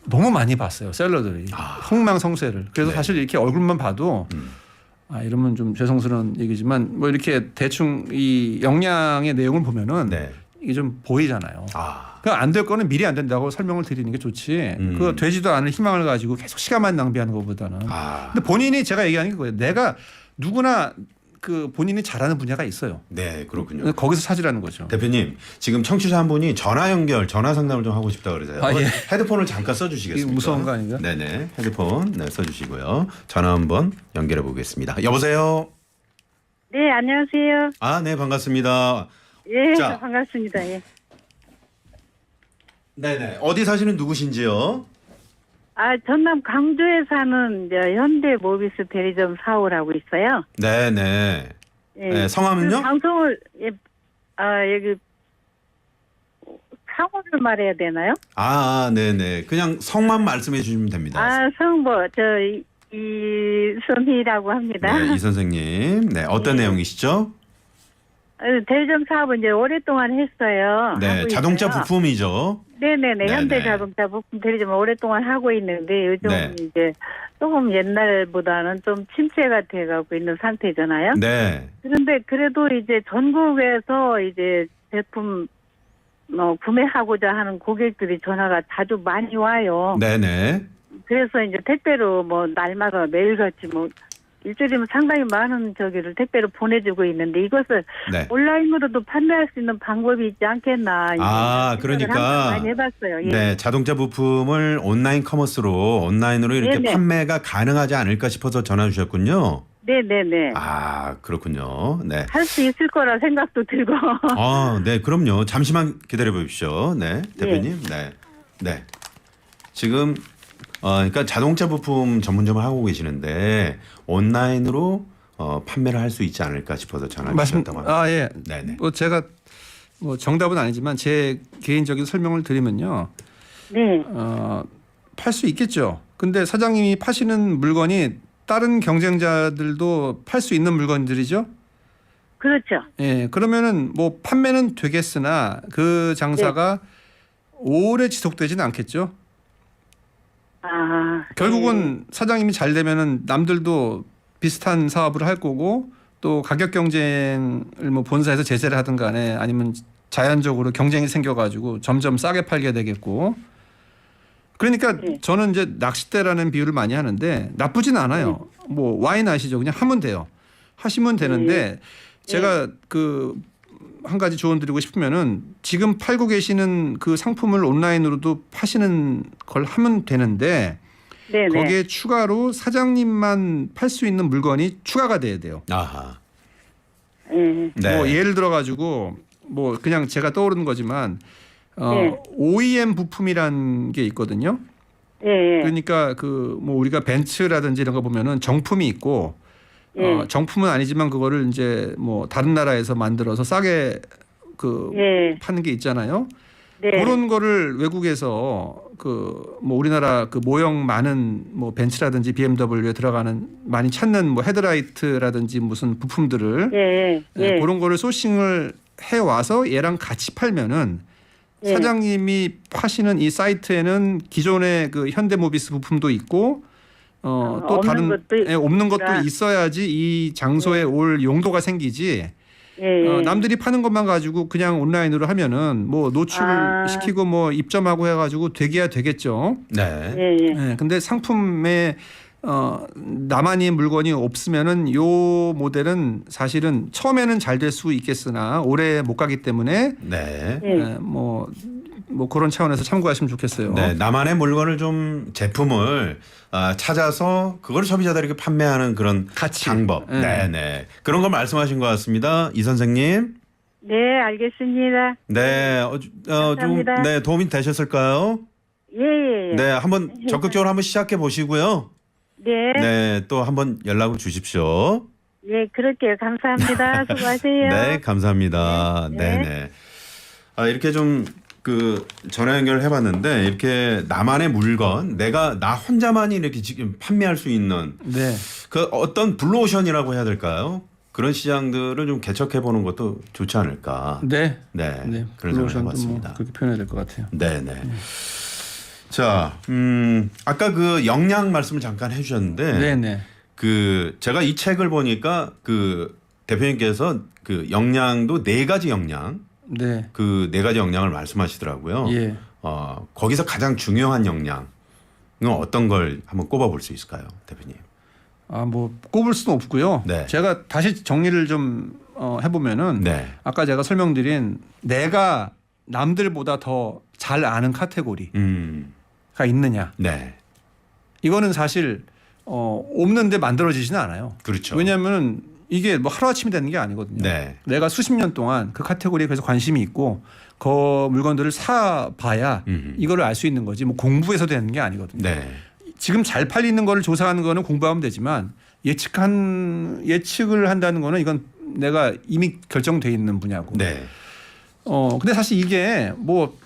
너무 많이 봤어요. 셀러들이 흥망성쇠를. 그래서 네. 사실 이렇게 얼굴만 봐도 이러면 좀 죄송스러운 얘기지만 뭐 이렇게 대충 이 역량의 내용을 보면은 네. 이게 좀 보이잖아요. 아. 그 안 될 거는 미리 안 된다고 설명을 드리는 게 좋지. 그 되지도 않은 희망을 가지고 계속 시간만 낭비하는 것보다는. 아. 근데 본인이 제가 얘기하는 게 그거예요. 내가 누구나 그 본인이 잘하는 분야가 있어요. 네, 그렇군요. 거기서 찾으라는 거죠. 대표님, 지금 청취자 한 분이 전화 상담을 좀 하고 싶다 그러세요. 아, 예. 헤드폰을 잠깐 써주시겠습니까? 이거 무서운 거 아닌가? 네네, 헤드폰 써주시고요. 전화 한번 연결해 보겠습니다. 여보세요. 네, 안녕하세요. 아, 네, 반갑습니다. 예, 자. 반갑습니다. 예. 네네. 어디 사시는 누구신지요? 전남 강주에 사는 이제 현대 모비스 대리점 사오라고 있어요. 네네. 예. 네, 성함은요? 그 방송을 여기 상호를 말해야 되나요? 네네. 그냥 성만 말씀해 주시면 됩니다. 성뭐 이선희라고 합니다. 네, 이 선생님. 네, 어떤 내용이시죠? 대리점 사업은 이제 오랫동안 했어요. 네, 하고 자동차 있어요. 부품이죠. 네네네. 네네. 현대자동차 부품 대리점을 오랫동안 하고 있는데 요즘 네. 이제 조금 옛날보다는 좀 침체가 돼가고 있는 상태잖아요. 네. 그런데 그래도 이제 전국에서 이제 제품 구매하고자 하는 고객들이 전화가 자주 많이 와요. 네네. 그래서 이제 택배로 뭐 날마다 매일같이 뭐 일주일이면 상당히 많은 저기를 택배로 보내주고 있는데 이것을 네. 온라인으로도 판매할 수 있는 방법이 있지 않겠나. 아, 생각을 그러니까 항상 많이 해봤어요. 예. 네, 자동차 부품을 온라인으로 이렇게 네네. 판매가 가능하지 않을까 싶어서 전화 주셨군요. 네네네. 아, 그렇군요. 네. 할 수 있을 거라 생각도 들고. 아, 네, 그럼요. 잠시만 기다려 보십시오. 네, 대표님. 네. 네. 지금 그러니까 자동차 부품 전문점을 하고 계시는데 온라인으로 판매를 할 수 있지 않을까 싶어서 전화 주셨다고 합니다. 아, 예. 네네. 뭐 제가 뭐 정답은 아니지만 제 개인적인 설명을 드리면요. 네. 팔 수 있겠죠. 근데 사장님이 파시는 물건이 다른 경쟁자들도 팔 수 있는 물건들이죠. 그렇죠. 예. 그러면은 뭐 판매는 되겠으나 그 장사가 오래 지속되지는 않겠죠. 아. 결국은 사장님이 잘 되면은 남들도 비슷한 사업을 할 거고 또 가격 경쟁을 뭐 본사에서 제재를 하든 간에 아니면 자연적으로 경쟁이 생겨가지고 점점 싸게 팔게 되겠고 그러니까 저는 이제 낚싯대라는 비유를 많이 하는데 나쁘진 않아요. 뭐 와인 아시죠? 그냥 하면 돼요. 하시면 되는데 제가 그 한 가지 조언 드리고 싶으면은 지금 팔고 계시는 그 상품을 온라인으로도 파시는 걸 하면 되는데 네네. 거기에 추가로 사장님만 팔 수 있는 물건이 추가가 돼야 돼요. 아하. 예. 네. 뭐 예를 들어 가지고 뭐 그냥 제가 떠오르는 거지만 네. OEM 부품이란 게 있거든요. 예. 그러니까 그 뭐 우리가 벤츠라든지 이런 거 보면은 정품이 있고 정품은 아니지만 그거를 이제 뭐 다른 나라에서 만들어서 싸게 그 파는 게 있잖아요. 네. 그런 거를 외국에서 그 뭐 우리나라 그 모형 많은 뭐 벤츠라든지 BMW에 들어가는 많이 찾는 뭐 헤드라이트라든지 무슨 부품들을 예. 그런 거를 소싱을 해 와서 얘랑 같이 팔면은 사장님이 파시는 이 사이트에는 기존의 그 현대모비스 부품도 있고 또 다른 없는 것도 있어야지 이 장소에 올 용도가 생기지. 남들이 파는 것만 가지고 그냥 온라인으로 하면은 뭐 노출시키고 뭐 입점하고 해가지고 되게야 되겠죠. 네. 네, 근데 상품에 나만의 물건이 없으면은 요 모델은 사실은 처음에는 잘 될 수 있겠으나 오래 못 가기 때문에 네. 뭐 그런 차원에서 참고하시면 좋겠어요. 네, 나만의 물건을 좀 제품을 찾아서 그걸 소비자들에게 판매하는 그런 가치. 방법. 네, 네. 그런 걸 말씀하신 것 같습니다. 이 선생님. 네, 알겠습니다. 네, 좀 감사합니다. 네, 도움이 되셨을까요? 예. 네, 한번 적극적으로 한번 시작해 보시고요. 네. 네, 또 한번 연락을 주십시오. 예, 그럴게요. 감사합니다. 수고하세요. 네, 감사합니다. 네. 네, 네. 이렇게 좀 그 전화 연결을 해봤는데 이렇게 나만의 물건, 나 혼자만이 이렇게 지금 판매할 수 있는 네. 그 어떤 블루오션이라고 해야 될까요? 그런 시장들을 좀 개척해 보는 것도 좋지 않을까. 네. 네, 네. 그런 생각을 블루오션도 해봤습니다. 뭐 그렇게 표현해야 될 것 같아요. 네, 네. 자, 아까 그 역량 말씀을 잠깐 해주셨는데, 네네. 그 제가 이 책을 보니까 그 대표님께서 그 역량도 4가지 역량, 네. 그 4가지 역량을 말씀하시더라고요. 예. 거기서 가장 중요한 역량은 어떤 걸 한번 꼽아볼 수 있을까요, 대표님? 뭐 꼽을 수는 없고요. 네. 제가 다시 정리를 좀 해보면은 네. 아까 제가 설명드린 내가 남들보다 더 잘 아는 카테고리가 있느냐. 네. 이거는 사실 없는데 만들어지지는 않아요. 그렇죠. 왜냐하면 이게 뭐 하루아침에 되는 게 아니거든요. 네. 내가 수십 년 동안 그 카테고리에 계속 관심이 있고 그 물건들을 사봐야 이거를 알 수 있는 거지 뭐 공부해서 되는 게 아니거든요. 네. 지금 잘 팔리는 거를 조사하는 거는 공부하면 되지만 예측을 한다는 거는 이건 내가 이미 결정돼 있는 분야고. 네. 근데 사실 이게 뭐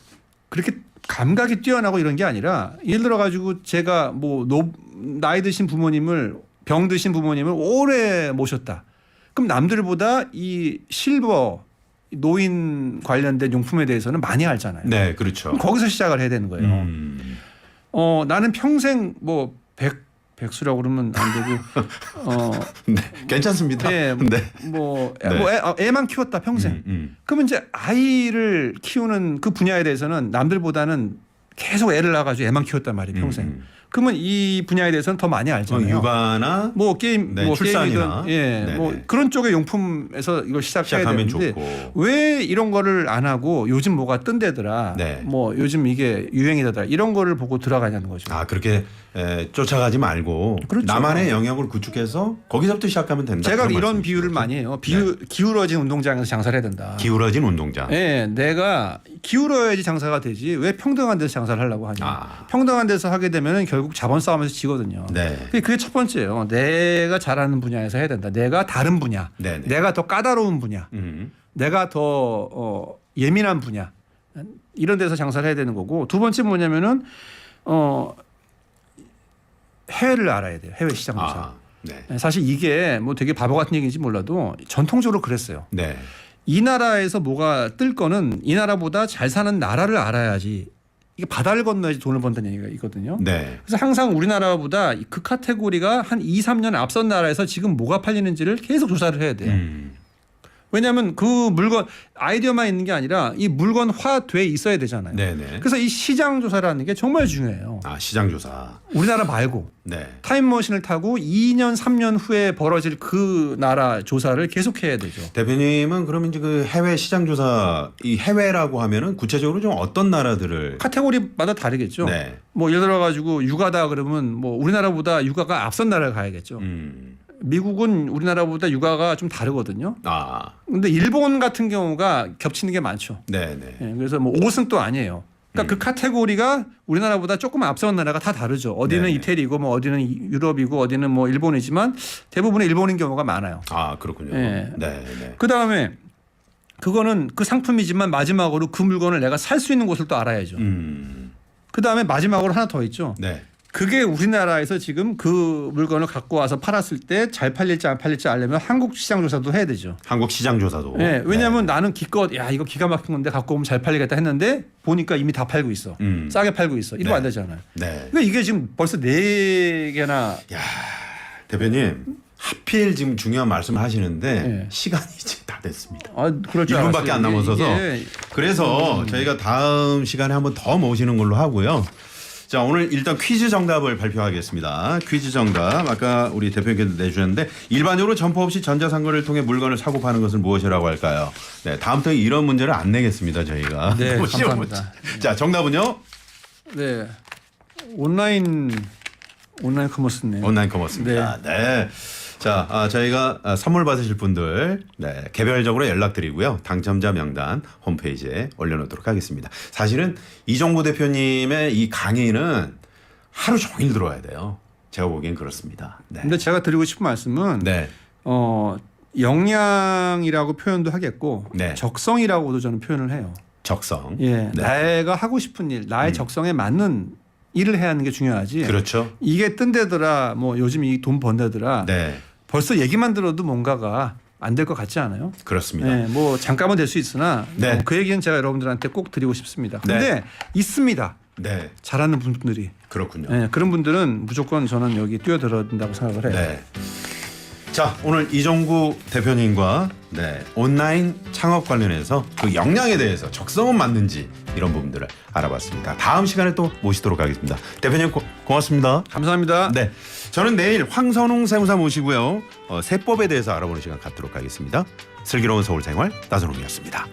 그렇게 감각이 뛰어나고 이런 게 아니라 예를 들어 가지고 제가 뭐 나이 드신 부모님을 병 드신 부모님을 오래 모셨다. 그럼 남들보다 이 실버 노인 관련된 용품에 대해서는 많이 알잖아요. 네, 그렇죠. 그럼 거기서 시작을 해야 되는 거예요. 나는 평생 뭐 백수라고 그러면 안 되고 네, 괜찮습니다. 네, 네. 애만 키웠다 평생. 그러면 이제 아이를 키우는 그 분야에 대해서는 남들보다는 계속 애를 낳아가지고 애만 키웠단 말이에요 평생. 그러면 이 분야에 대해서는 더 많이 알잖아요. 육아나 뭐 게임, 네, 뭐 출산이나 게임이든, 예, 네네. 뭐 그런 쪽의 용품에서 이걸 시작해야 시작하면 되는데 좋고. 왜 이런 거를 안 하고 요즘 뭐가 뜬대더라, 네. 뭐 요즘 이게 유행이더라 이런 거를 보고 들어가냐는 거죠. 아, 그렇게 쫓아가지 말고 그렇죠. 나만의 영역을 구축해서 거기서부터 시작하면 된다. 제가 그런 이런 말씀이시죠? 비유를 많이 해요. 네. 기울어진 운동장에서 장사를 해야 된다. 기울어진 운동장. 예, 내가 기울어야지 장사가 되지 왜 평등한 데서 장사를 하려고 하냐. 아. 평등한 데서 하게 되면은 결국 자본 싸움에서 지거든요. 네. 그게 첫 번째예요. 내가 잘하는 분야에서 해야 된다. 내가 다른 분야, 네네. 내가 더 까다로운 분야, 내가 더 예민한 분야 이런 데서 장사를 해야 되는 거고 두 번째 뭐냐면은 해외를 알아야 돼요. 해외 시장 조사. 아, 네. 사실 이게 뭐 되게 바보 같은 얘기인지 몰라도 전통적으로 그랬어요. 네. 이 나라에서 뭐가 뜰 거는 이 나라보다 잘 사는 나라를 알아야지. 이게 바다를 건너야지 돈을 번다는 얘기가 있거든요. 네. 그래서 항상 우리나라보다 그 카테고리가 한 2, 3년 앞선 나라에서 지금 뭐가 팔리는지를 계속 조사를 해야 돼요. 왜냐하면 그 물건 아이디어만 있는 게 아니라 이 물건화돼 있어야 되잖아요. 네네. 그래서 이 시장 조사라는 게 정말 중요해요. 아, 시장 조사. 우리나라 말고 네. 타임머신을 타고 2년, 3년 후에 벌어질 그 나라 조사를 계속해야 되죠. 대표님은 그러면 이제 그 해외 시장 조사 이 해외라고 하면은 구체적으로 좀 어떤 나라들을 카테고리마다 다르겠죠. 네. 뭐 예를 들어 가지고 육아다 그러면 뭐 우리나라보다 육아가 앞선 나라를 가야겠죠. 미국은 우리나라보다 육아가 좀 다르거든요. 아. 근데 일본 같은 경우가 겹치는 게 많죠. 네네. 예, 그래서 뭐 옷은 또 아니에요. 그러니까 그 카테고리가 우리나라보다 조금 앞선 나라가 다 다르죠. 어디는 네네. 이태리고 뭐 어디는 유럽이고 어디는 뭐 일본이지만 대부분의 일본인 경우가 많아요. 아, 그렇군요. 예. 네네. 그 다음에 그거는 그 상품이지만 마지막으로 그 물건을 내가 살 수 있는 곳을 또 알아야죠. 그 다음에 마지막으로 하나 더 있죠. 네. 그게 우리나라에서 지금 그 물건을 갖고 와서 팔았을 때 잘 팔릴지 안 팔릴지 알려면 한국 시장 조사도 해야 되죠. 한국 시장 조사도. 네, 왜냐하면 나는 기껏 야 이거 기가 막힌 건데 갖고 오면 잘 팔리겠다 했는데 보니까 이미 다 팔고 있어. 싸게 팔고 있어. 이러면 네. 안 되잖아요. 네. 그러니까 이게 지금 벌써 4개나 야, 대표님 하필 지금 중요한 말씀을 하시는데 네. 시간이 지금 다 됐습니다. 그럴 줄 1분밖에 알았어요. 안 남아서서 이게 그래서 저희가 다음 시간에 한번 더 모시는 걸로 하고요. 자, 오늘 일단 퀴즈 정답을 발표하겠습니다. 퀴즈 정답 아까 우리 대표님께서 내주셨는데 일반적으로 점포 없이 전자상거래를 통해 물건을 사고 파는 것을 무엇이라고 할까요? 네, 다음부터 이런 문제를 안 내겠습니다. 저희가. 네, 너무 쉬운 감사합니다. 문제. 자, 정답은요? 네 온라인 커머스네요. 온라인 커머스입니다. 네. 자, 저희가 선물 받으실 분들 네, 개별적으로 연락드리고요. 당첨자 명단 홈페이지에 올려놓도록 하겠습니다. 사실은 이종구 대표님의 이 강의는 하루 종일 들어야 돼요. 제가 보기엔 그렇습니다. 네. 근데 제가 드리고 싶은 말씀은 네. 역량이라고 표현도 하겠고 네. 적성이라고도 저는 표현을 해요. 적성. 예, 네. 내가 하고 싶은 일, 나의 적성에 맞는 일을 해야 하는 게 중요하지. 그렇죠. 이게 뜬데더라, 뭐 요즘 이 돈 번데더라. 네. 벌써 얘기만 들어도 뭔가가 안 될 것 같지 않아요? 그렇습니다. 네, 뭐 잠깐은 될 수 있으나 네. 그 얘기는 제가 여러분들한테 꼭 드리고 싶습니다. 근데 네. 있습니다. 네. 잘하는 분들이. 그렇군요. 네, 그런 분들은 무조건 저는 여기 뛰어들어야 된다고 생각을 해요. 네. 자, 오늘 이종구 대표님과 네, 온라인 창업 관련해서 그 역량에 대해서 적성은 맞는지 이런 부분들을 알아봤습니다. 다음 시간에 또 모시도록 하겠습니다. 대표님 고맙습니다. 감사합니다. 네, 저는 내일 황선홍 세무사 모시고요. 세법에 대해서 알아보는 시간 갖도록 하겠습니다. 슬기로운 서울생활 나선홍이었습니다.